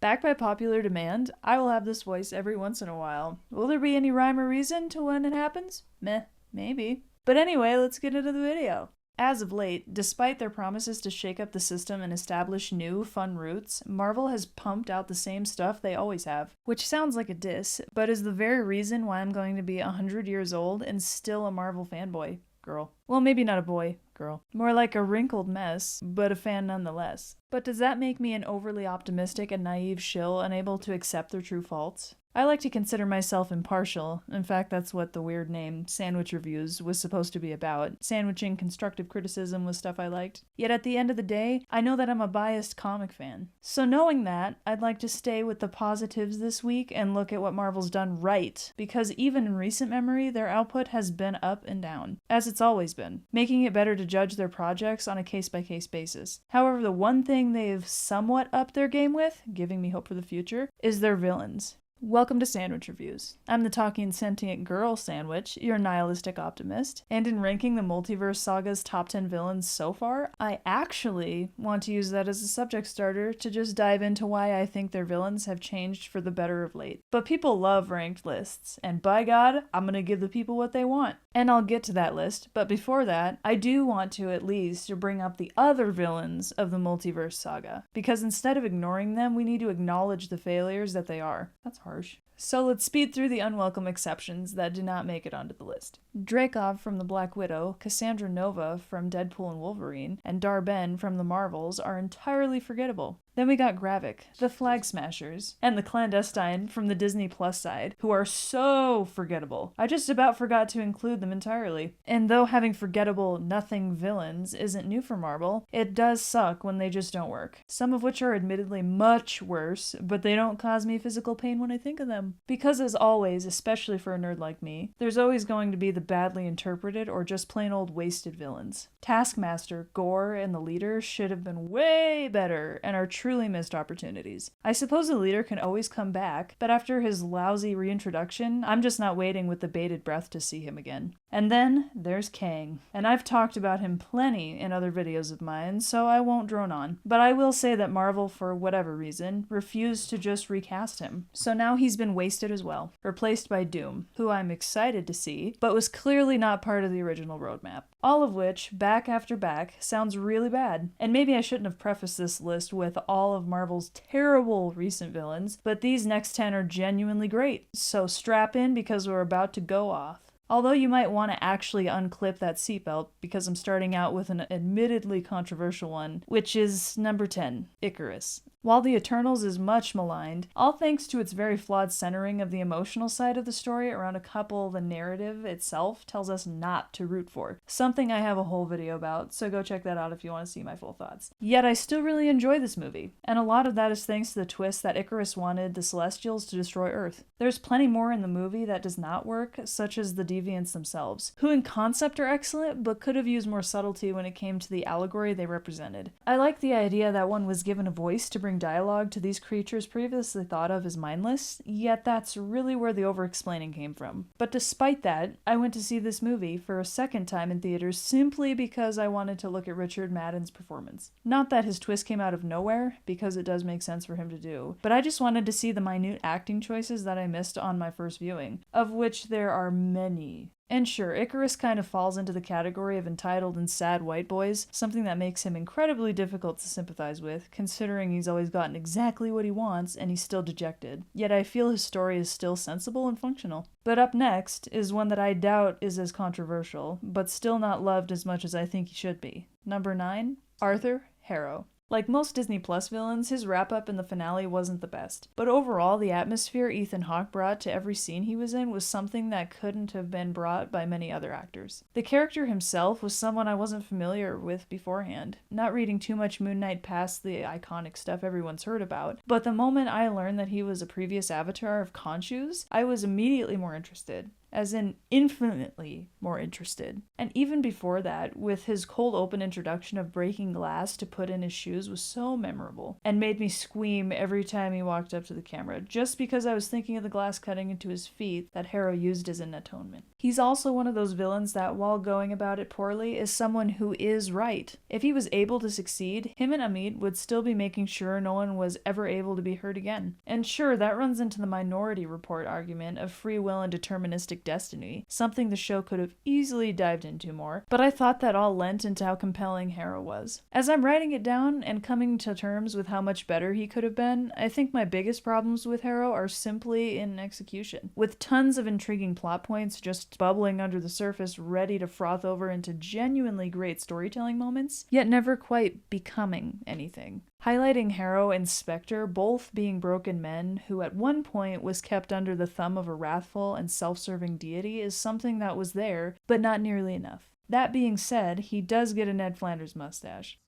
Backed by popular demand, I will have this voice every once in a while. Will there be any rhyme or reason to when it happens? Meh, maybe. But anyway, let's get into the video. As of late, despite their promises to shake up the system and establish new, fun routes, Marvel has pumped out the same stuff they always have, which sounds like a diss, but is the very reason why I'm going to be 100 years old and still a Marvel fanboy. Girl. Well, maybe not a boy. Girl. More like a wrinkled mess, but a fan nonetheless. But does that make me an overly optimistic and naive shill unable to accept their true faults? I like to consider myself impartial. In fact, that's what the weird name, Sandwich Reviews, was supposed to be about. Sandwiching constructive criticism with stuff I liked. Yet at the end of the day, I know that I'm a biased comic fan. So knowing that, I'd like to stay with the positives this week and look at what Marvel's done right, because even in recent memory, their output has been up and down, as it's always been, making it better to judge their projects on a case-by-case basis. However, the one thing they've somewhat upped their game with, giving me hope for the future, is their villains. Welcome to Sandwich Reviews. I'm the talking sentient girl Sandwich, your nihilistic optimist, and in ranking the Multiverse Saga's top 10 villains so far, I actually want to use that as a subject starter to just dive into why I think their villains have changed for the better of late. But people love ranked lists, and by God, I'm gonna give the people what they want. And I'll get to that list, but before that, I do want to at least bring up the other villains of the Multiverse Saga, because instead of ignoring them, we need to acknowledge the failures that they are. That's harsh. So let's speed through the unwelcome exceptions that do not make it onto the list. Dreykov from the Black Widow, Cassandra Nova from Deadpool and Wolverine, and Dar-Ben from the Marvels are entirely forgettable. Then we got Gravik, the Flag Smashers, and the Clandestine from the Disney Plus side, who are so forgettable. I just about forgot to include them entirely. And though having forgettable, nothing villains isn't new for Marvel, it does suck when they just don't work. Some of which are admittedly much worse, but they don't cause me physical pain when I think of them. Because as always, especially for a nerd like me, there's always going to be the badly interpreted or just plain old wasted villains. Taskmaster, Gore, and the Leader should have been way better and are truly missed opportunities. I suppose the Leader can always come back, but after his lousy reintroduction, I'm just not waiting with the bated breath to see him again. And then there's Kang. And I've talked about him plenty in other videos of mine, so I won't drone on. But I will say that Marvel, for whatever reason, refused to just recast him. So now he's been wasted as well, replaced by Doom, who I'm excited to see, but was clearly not part of the original roadmap. All of which, back after back, sounds really bad. And maybe I shouldn't have prefaced this list with all of Marvel's terrible recent villains, but these next 10 are genuinely great. So strap in because we're about to go off. Although you might want to actually unclip that seatbelt, because I'm starting out with an admittedly controversial one, which is number 10, Icarus. While The Eternals is much maligned, all thanks to its very flawed centering of the emotional side of the story around a couple the narrative itself tells us not to root for. Something I have a whole video about, so go check that out if you want to see my full thoughts. Yet I still really enjoy this movie, and a lot of that is thanks to the twist that Icarus wanted the Celestials to destroy Earth. There's plenty more in the movie that does not work, such as the deviants themselves, who in concept are excellent, but could have used more subtlety when it came to the allegory they represented. I like the idea that one was given a voice to bring dialogue to these creatures previously thought of as mindless, yet that's really where the over-explaining came from. But despite that, I went to see this movie for a second time in theaters simply because I wanted to look at Richard Madden's performance. Not that his twist came out of nowhere, because it does make sense for him to do, but I just wanted to see the minute acting choices that I missed on my first viewing, of which there are many. And sure, Icarus kind of falls into the category of entitled and sad white boys, something that makes him incredibly difficult to sympathize with, considering he's always gotten exactly what he wants and he's still dejected. Yet I feel his story is still sensible and functional. But up next is one that I doubt is as controversial, but still not loved as much as I think he should be. Number 9, Arthur Harrow. Like most Disney Plus villains, his wrap-up in the finale wasn't the best. But overall, the atmosphere Ethan Hawke brought to every scene he was in was something that couldn't have been brought by many other actors. The character himself was someone I wasn't familiar with beforehand, not reading too much Moon Knight past the iconic stuff everyone's heard about, but the moment I learned that he was a previous avatar of Khonshu's, I was immediately more interested. as in infinitely more interested. And even before that, with his cold open introduction of breaking glass to put in his shoes was so memorable, and made me squeam every time he walked up to the camera, just because I was thinking of the glass cutting into his feet that Harrow used as an atonement. He's also one of those villains that, while going about it poorly, is someone who is right. If he was able to succeed, him and Amit would still be making sure no one was ever able to be hurt again. And sure, that runs into the Minority Report argument of free will and deterministic destiny, something the show could have easily dived into more, but I thought that all lent into how compelling Harrow was. As I'm writing it down and coming to terms with how much better he could have been, I think my biggest problems with Harrow are simply in execution. With tons of intriguing plot points just bubbling under the surface, ready to froth over into genuinely great storytelling moments, yet never quite becoming anything. Highlighting Harrow and Spectre both being broken men who at one point was kept under the thumb of a wrathful and self-serving deity is something that was there, but not nearly enough. That being said, he does get a Ned Flanders mustache.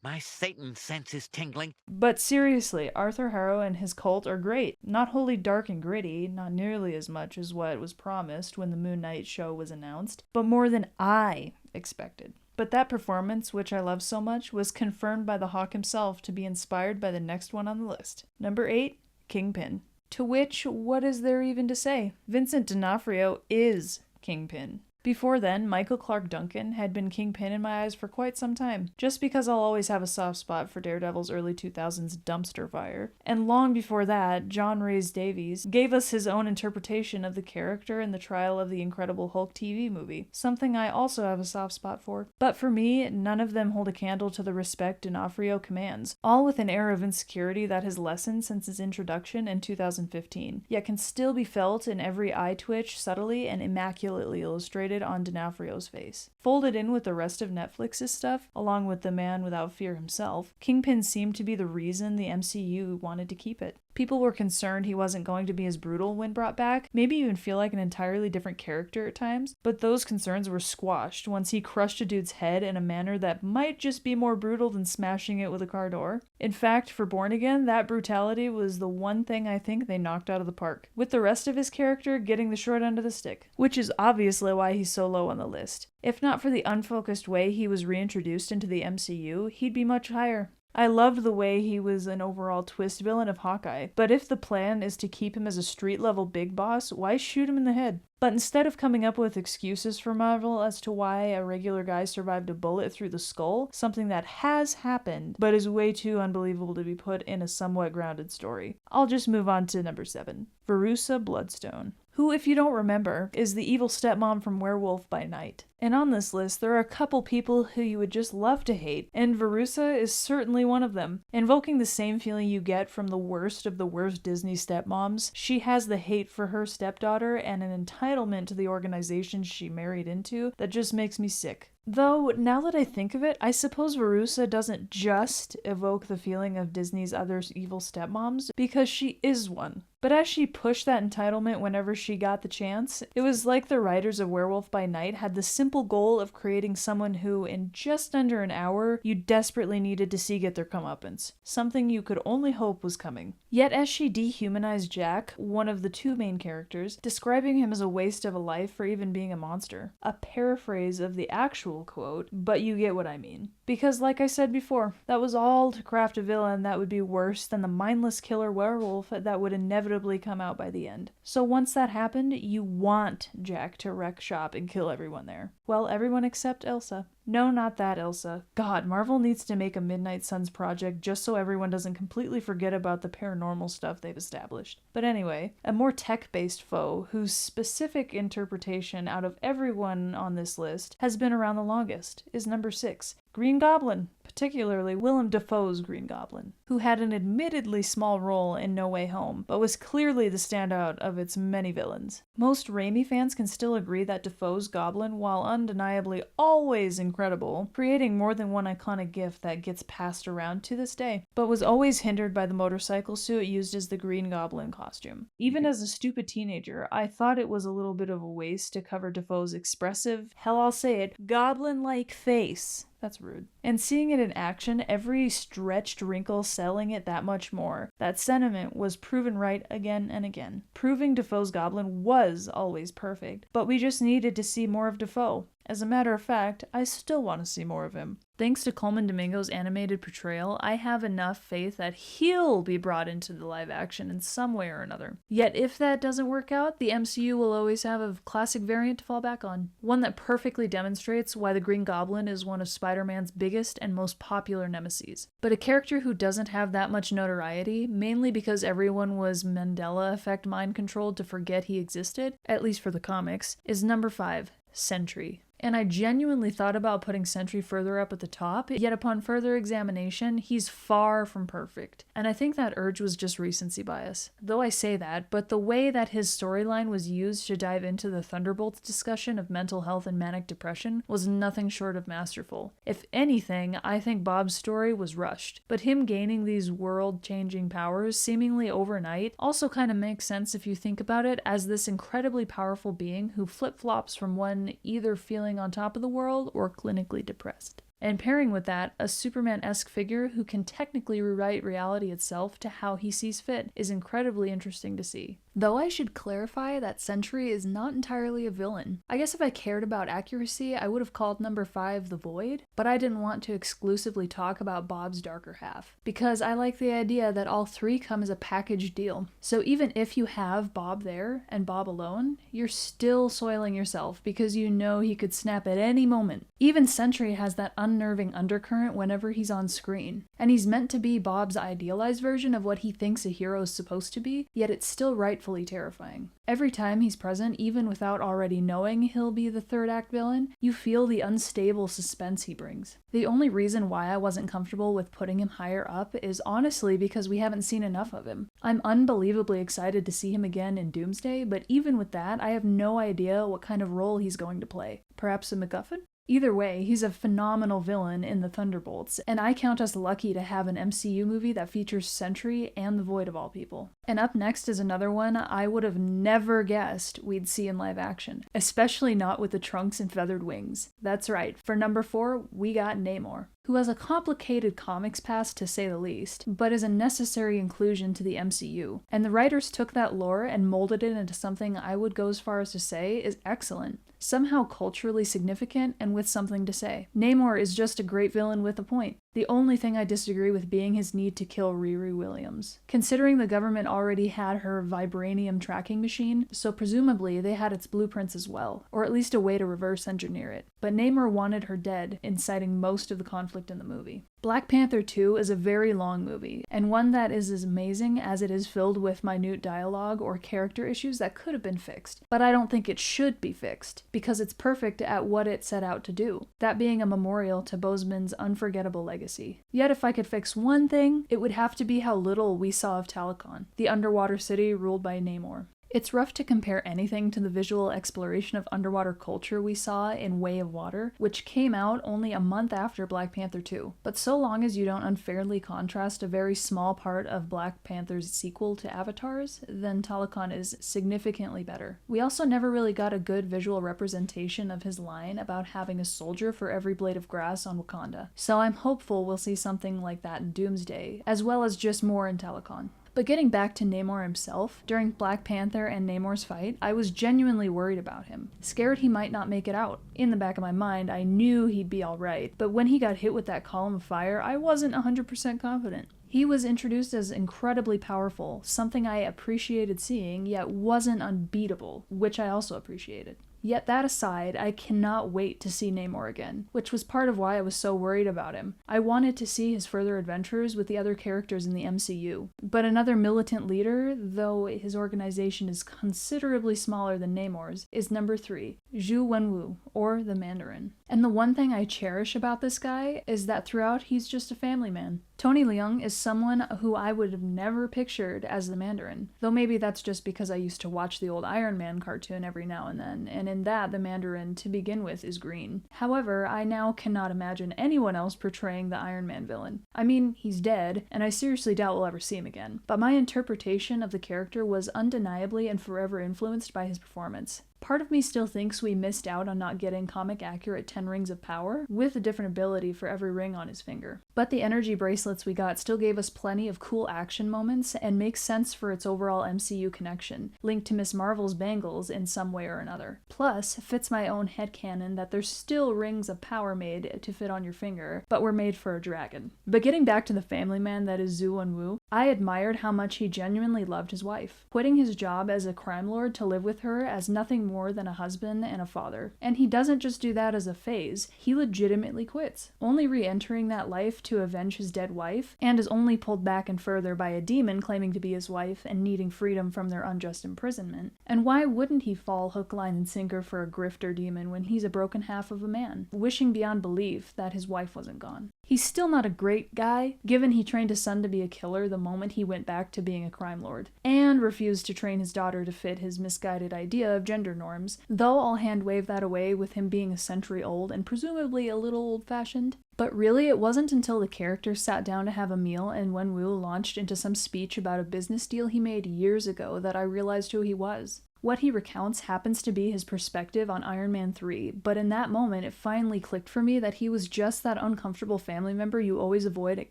My Satan sense is tingling. But seriously, Arthur Harrow and his cult are great. Not wholly dark and gritty, not nearly as much as what was promised when the Moon Knight show was announced, but more than I expected. But that performance, which I love so much, was confirmed by the Hawk himself to be inspired by the next one on the list. Number 8, Kingpin. To which, what is there even to say? Vincent D'Onofrio is Kingpin. Before then, Michael Clark Duncan had been Kingpin in my eyes for quite some time, just because I'll always have a soft spot for Daredevil's early 2000s dumpster fire. And long before that, John Rhys-Davies gave us his own interpretation of the character in the Trial of the Incredible Hulk TV movie, something I also have a soft spot for. But for me, none of them hold a candle to the respect D'Onofrio commands, all with an air of insecurity that has lessened since his introduction in 2015, yet can still be felt in every eye twitch subtly and immaculately illustrated on D'Onofrio's face. Folded in with the rest of Netflix's stuff, along with The Man Without Fear himself, Kingpin seemed to be the reason the MCU wanted to keep it. People were concerned he wasn't going to be as brutal when brought back, maybe even feel like an entirely different character at times, but those concerns were squashed once he crushed a dude's head in a manner that might just be more brutal than smashing it with a car door. In fact, for Born Again, that brutality was the one thing I think they knocked out of the park, with the rest of his character getting the short end of the stick, which is obviously why he's so low on the list. If not for the unfocused way he was reintroduced into the MCU, he'd be much higher. I loved the way he was an overall twist villain of Hawkeye, but if the plan is to keep him as a street-level big boss, why shoot him in the head? But instead of coming up with excuses for Marvel as to why a regular guy survived a bullet through the skull, something that has happened, but is way too unbelievable to be put in a somewhat grounded story, I'll just move on to number 7, Verussa Bloodstone, who, if you don't remember, is the evil stepmom from Werewolf by Night. And on this list, there are a couple people who you would just love to hate, and Verussa is certainly one of them. Invoking the same feeling you get from the worst of the worst Disney stepmoms, she has the hate for her stepdaughter and an entitlement to the organization she married into that just makes me sick. Though, now that I think of it, I suppose Verussa doesn't just evoke the feeling of Disney's other evil stepmoms, because she is one. But as she pushed that entitlement whenever she got the chance, it was like the writers of Werewolf by Night had the simple goal of creating someone who, in just under an hour, you desperately needed to see get their comeuppance. Something you could only hope was coming. Yet as she dehumanized Jack, one of the two main characters, describing him as a waste of a life for even being a monster. A paraphrase of the actual quote, but you get what I mean. Because like I said before, that was all to craft a villain that would be worse than the mindless killer werewolf that would inevitably come out by the end. So once that happened, you want Jack to wreck shop and kill everyone there. Well, everyone except Elsa. No, not that Elsa. God, Marvel needs to make a Midnight Suns project just so everyone doesn't completely forget about the paranormal stuff they've established. But anyway, a more tech-based foe whose specific interpretation out of everyone on this list has been around the longest is number 6, Green Goblin, particularly Willem Dafoe's Green Goblin, who had an admittedly small role in No Way Home, but was clearly the standout of its many villains. Most Raimi fans can still agree that Dafoe's Goblin, while undeniably always incredible, creating more than one iconic gif that gets passed around to this day, but was always hindered by the motorcycle suit used as the Green Goblin costume. Even as a stupid teenager, I thought it was a little bit of a waste to cover Dafoe's expressive, hell I'll say it, goblin-like face That's rude. And seeing it in action, every stretched wrinkle selling it that much more. That sentiment was proven right again and again. Proving Defoe's Goblin was always perfect, but we just needed to see more of Defoe. As a matter of fact, I still want to see more of him. Thanks to Coleman Domingo's animated portrayal, I have enough faith that he'll be brought into the live action in some way or another. Yet if that doesn't work out, the MCU will always have a classic variant to fall back on. One that perfectly demonstrates why the Green Goblin is one of Spider-Man's biggest and most popular nemeses. But a character who doesn't have that much notoriety, mainly because everyone was Mandela effect mind controlled to forget he existed, at least for the comics, is number 5, Sentry. And I genuinely thought about putting Sentry further up at the top, yet upon further examination, he's far from perfect. And I think that urge was just recency bias. Though I say that, but the way that his storyline was used to dive into the Thunderbolts discussion of mental health and manic depression was nothing short of masterful. If anything, I think Bob's story was rushed. But him gaining these world-changing powers seemingly overnight also kind of makes sense if you think about it as this incredibly powerful being who flip-flops from one either feeling on top of the world or clinically depressed. And pairing with that, a Superman-esque figure who can technically rewrite reality itself to how he sees fit is incredibly interesting to see. Though I should clarify that Sentry is not entirely a villain. I guess if I cared about accuracy, I would have called number 5 the Void, but I didn't want to exclusively talk about Bob's darker half, because I like the idea that all 3 come as a package deal. So even if you have Bob there, and Bob alone, you're still soiling yourself because you know he could snap at any moment. Even Sentry has that unnerving undercurrent whenever he's on screen, and he's meant to be Bob's idealized version of what he thinks a hero is supposed to be, yet it's still rightfully terrifying. Every time he's present, even without already knowing he'll be the third act villain, you feel the unstable suspense he brings. The only reason why I wasn't comfortable with putting him higher up is honestly because we haven't seen enough of him. I'm unbelievably excited to see him again in Doomsday, but even with that, I have no idea what kind of role he's going to play. Perhaps a MacGuffin? Either way, he's a phenomenal villain in the Thunderbolts, and I count us lucky to have an MCU movie that features Sentry and the Void of all people. And up next is another one I would have never guessed we'd see in live action, especially not with the trunks and feathered wings. That's right, for number 4, we got Namor, who has a complicated comics past to say the least, but is a necessary inclusion to the MCU. And the writers took that lore and molded it into something I would go as far as to say is excellent. Somehow culturally significant and with something to say. Namor is just a great villain with a point. The only thing I disagree with being his need to kill Riri Williams. Considering the government already had her vibranium tracking machine, so presumably they had its blueprints as well, or at least a way to reverse engineer it. But Namor wanted her dead, inciting most of the conflict in the movie. Black Panther 2 is a very long movie, and one that is as amazing as it is filled with minute dialogue or character issues that could have been fixed. But I don't think it should be fixed, because it's perfect at what it set out to do, that being a memorial to Boseman's unforgettable legacy. Yet if I could fix one thing, it would have to be how little we saw of Talokan, the underwater city ruled by Namor. It's rough to compare anything to the visual exploration of underwater culture we saw in Way of Water, which came out only a month after Black Panther 2. But so long as you don't unfairly contrast a very small part of Black Panther's sequel to Avatar's, then Talokan is significantly better. We also never really got a good visual representation of his line about having a soldier for every blade of grass on Wakanda. So I'm hopeful we'll see something like that in Doomsday, as well as just more in Talokan. But getting back to Namor himself, during Black Panther and Namor's fight, I was genuinely worried about him. Scared he might not make it out. In the back of my mind, I knew he'd be alright, but when he got hit with that column of fire, I wasn't 100% confident. He was introduced as incredibly powerful, something I appreciated seeing, yet wasn't unbeatable, which I also appreciated. Yet that aside, I cannot wait to see Namor again, which was part of why I was so worried about him. I wanted to see his further adventures with the other characters in the MCU. But another militant leader, though his organization is considerably smaller than Namor's, is number 3, Zhu Wenwu, or the Mandarin. And the one thing I cherish about this guy is that throughout he's just a family man. Tony Leung is someone who I would have never pictured as the Mandarin, though maybe that's just because I used to watch the old Iron Man cartoon every now and then, and in that the Mandarin to begin with is green. However, I now cannot imagine anyone else portraying the Iron Man villain. I mean, he's dead, and I seriously doubt we'll ever see him again, but my interpretation of the character was undeniably and forever influenced by his performance. Part of me still thinks we missed out on not getting comic-accurate 10 rings of power, with a different ability for every ring on his finger. But the energy bracelets we got still gave us plenty of cool action moments and makes sense for its overall MCU connection, linked to Miss Marvel's bangles in some way or another. Plus, fits my own headcanon that there's still rings of power made to fit on your finger, but were made for a dragon. But getting back to the family man that is Zhu Wenwu, I admired how much he genuinely loved his wife, quitting his job as a crime lord to live with her as nothing more than a husband and a father. And he doesn't just do that as a phase, he legitimately quits, only re-entering that life to avenge his dead wife, and is only pulled back and further by a demon claiming to be his wife and needing freedom from their unjust imprisonment. And why wouldn't he fall hook, line, and sinker for a grifter demon when he's a broken half of a man, wishing beyond belief that his wife wasn't gone? He's still not a great guy, given he trained his son to be a killer the moment he went back to being a crime lord, and refused to train his daughter to fit his misguided idea of gender norms, though I'll hand-wave that away with him being a century old and presumably a little old-fashioned. But really, it wasn't until the character sat down to have a meal and Wenwu launched into some speech about a business deal he made years ago that I realized who he was. What he recounts happens to be his perspective on Iron Man 3, but in that moment it finally clicked for me that he was just that uncomfortable family member you always avoid at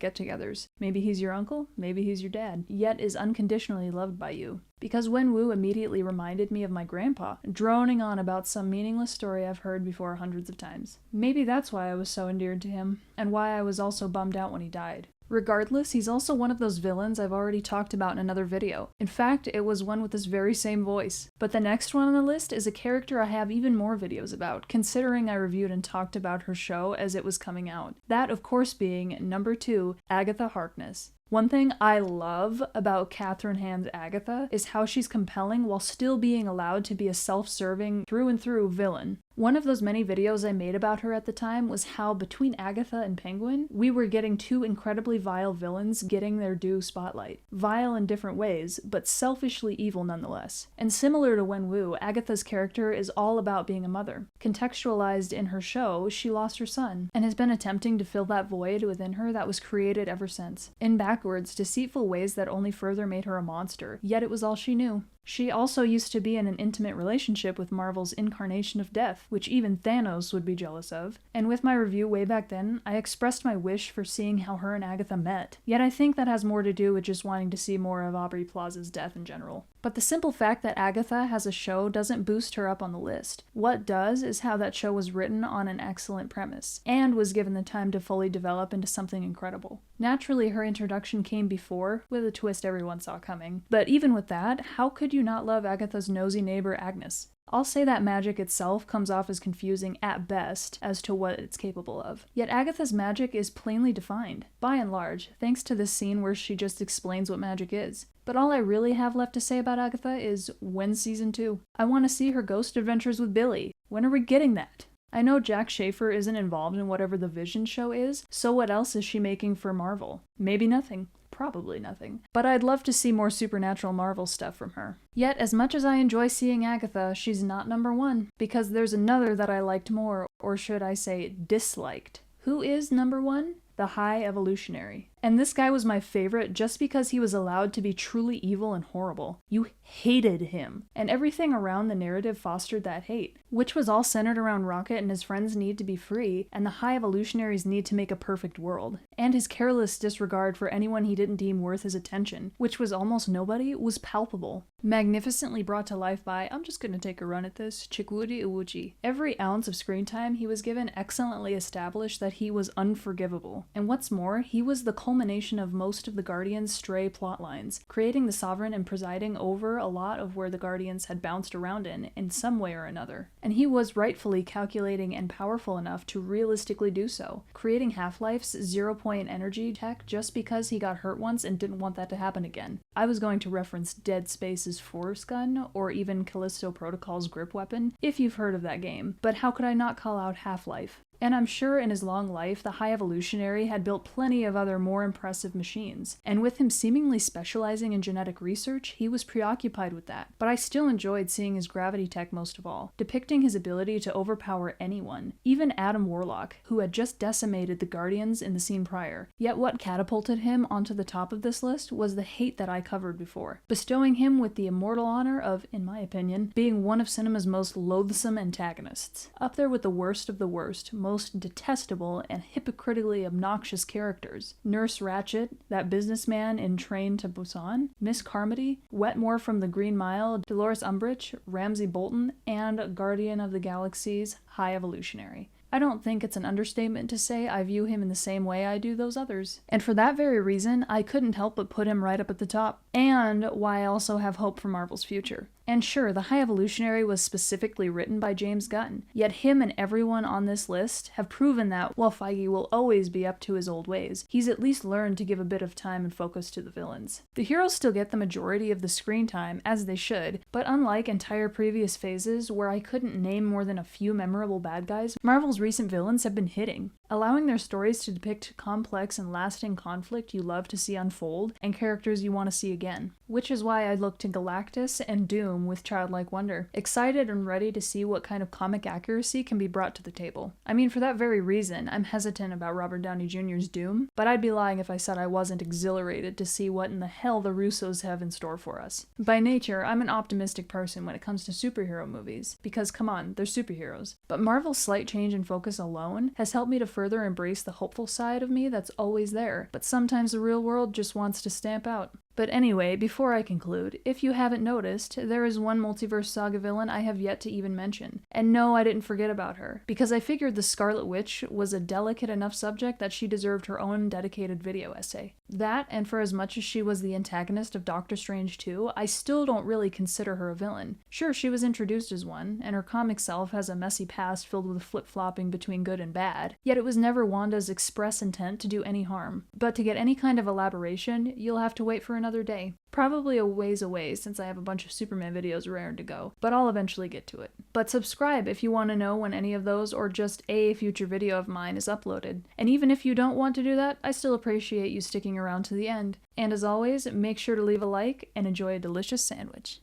get-togethers. Maybe he's your uncle, maybe he's your dad, yet is unconditionally loved by you. Because Wenwu immediately reminded me of my grandpa, droning on about some meaningless story I've heard before hundreds of times. Maybe that's why I was so endeared to him, and why I was also bummed out when he died. Regardless, he's also one of those villains I've already talked about in another video. In fact, it was one with this very same voice. But the next one on the list is a character I have even more videos about, considering I reviewed and talked about her show as it was coming out. That, of course, being number 2, Agatha Harkness. One thing I love about Catherine Hahn's Agatha is how she's compelling while still being allowed to be a self-serving, through and through villain. One of those many videos I made about her at the time was how between Agatha and Penguin, we were getting two incredibly vile villains getting their due spotlight. Vile in different ways, but selfishly evil nonetheless. And similar to Wenwu, Agatha's character is all about being a mother. Contextualized in her show, she lost her son, and has been attempting to fill that void within her that was created ever since. In backwards, deceitful ways that only further made her a monster, yet it was all she knew. She also used to be in an intimate relationship with Marvel's Incarnation of Death, which even Thanos would be jealous of, and with my review way back then, I expressed my wish for seeing how her and Agatha met. Yet I think that has more to do with just wanting to see more of Aubrey Plaza's death in general. But the simple fact that Agatha has a show doesn't boost her up on the list. What does is how that show was written on an excellent premise, and was given the time to fully develop into something incredible. Naturally, her introduction came before, with a twist everyone saw coming. But even with that, how could you not love Agatha's nosy neighbor Agnes? I'll say that magic itself comes off as confusing at best as to what it's capable of. Yet Agatha's magic is plainly defined, by and large, thanks to this scene where she just explains what magic is. But all I really have left to say about Agatha is, when's season 2? I want to see her ghost adventures with Billy. When are we getting that? I know Jack Schaefer isn't involved in whatever the Vision show is, so what else is she making for Marvel? Maybe nothing. Probably nothing. But I'd love to see more supernatural Marvel stuff from her. Yet, as much as I enjoy seeing Agatha, she's not number 1, because there's another that I liked more, or should I say disliked. Who is number 1? The High Evolutionary. And this guy was my favorite just because he was allowed to be truly evil and horrible. You hated him, and everything around the narrative fostered that hate, which was all centered around Rocket and his friends' need to be free, and the High Evolutionary's need to make a perfect world, and his careless disregard for anyone he didn't deem worth his attention, which was almost nobody, was palpable. Magnificently brought to life by, I'm just gonna take a run at this, Chikwudi Iwuji. Every ounce of screen time he was given excellently established that he was unforgivable, and what's more, he was the culmination of most of the Guardians' stray plotlines, creating the Sovereign and presiding over a lot of where the Guardians had bounced around in some way or another. And he was rightfully calculating and powerful enough to realistically do so, creating Half-Life's 0-point energy tech just because he got hurt once and didn't want that to happen again. I was going to reference Dead Space's Force Gun, or even Callisto Protocol's grip weapon, if you've heard of that game, but how could I not call out Half-Life? And I'm sure in his long life, the High Evolutionary had built plenty of other more impressive machines. And with him seemingly specializing in genetic research, he was preoccupied with that. But I still enjoyed seeing his gravity tech most of all, depicting his ability to overpower anyone, even Adam Warlock, who had just decimated the Guardians in the scene prior. Yet what catapulted him onto the top of this list was the hate that I covered before, bestowing him with the immortal honor of, in my opinion, being one of cinema's most loathsome antagonists. Up there with the worst of the worst, most detestable and hypocritically obnoxious characters. Nurse Ratched, that businessman in Train to Busan, Miss Carmody, Wetmore from the Green Mile, Dolores Umbridge, Ramsay Bolton, and Guardian of the Galaxy's High Evolutionary. I don't think it's an understatement to say I view him in the same way I do those others. And for that very reason, I couldn't help but put him right up at the top. And why I also have hope for Marvel's future. And sure, The High Evolutionary was specifically written by James Gunn, yet him and everyone on this list have proven that, while Feige will always be up to his old ways, he's at least learned to give a bit of time and focus to the villains. The heroes still get the majority of the screen time, as they should, but unlike entire previous phases where I couldn't name more than a few memorable bad guys, Marvel's recent villains have been hitting, allowing their stories to depict complex and lasting conflict you love to see unfold, and characters you want to see again. Which is why I look to Galactus and Doom with childlike wonder, excited and ready to see what kind of comic accuracy can be brought to the table. I mean, for that very reason, I'm hesitant about Robert Downey Jr.'s Doom, but I'd be lying if I said I wasn't exhilarated to see what in the hell the Russos have in store for us. By nature, I'm an optimistic person when it comes to superhero movies, because come on, they're superheroes. But Marvel's slight change in focus alone has helped me to further embrace the hopeful side of me that's always there, but sometimes the real world just wants to stamp out. But anyway, before I conclude, if you haven't noticed, there is one Multiverse Saga villain I have yet to even mention. And no, I didn't forget about her, because I figured the Scarlet Witch was a delicate enough subject that she deserved her own dedicated video essay. That, and for as much as she was the antagonist of Doctor Strange 2, I still don't really consider her a villain. Sure, she was introduced as one, and her comic self has a messy past filled with flip-flopping between good and bad, yet it was never Wanda's express intent to do any harm. But to get any kind of elaboration, you'll have to wait for another day. Probably a ways away since I have a bunch of Superman videos raring to go, but I'll eventually get to it. But subscribe if you want to know when any of those or just a future video of mine is uploaded. And even if you don't want to do that, I still appreciate you sticking around to the end. And as always, make sure to leave a like and enjoy a delicious sandwich.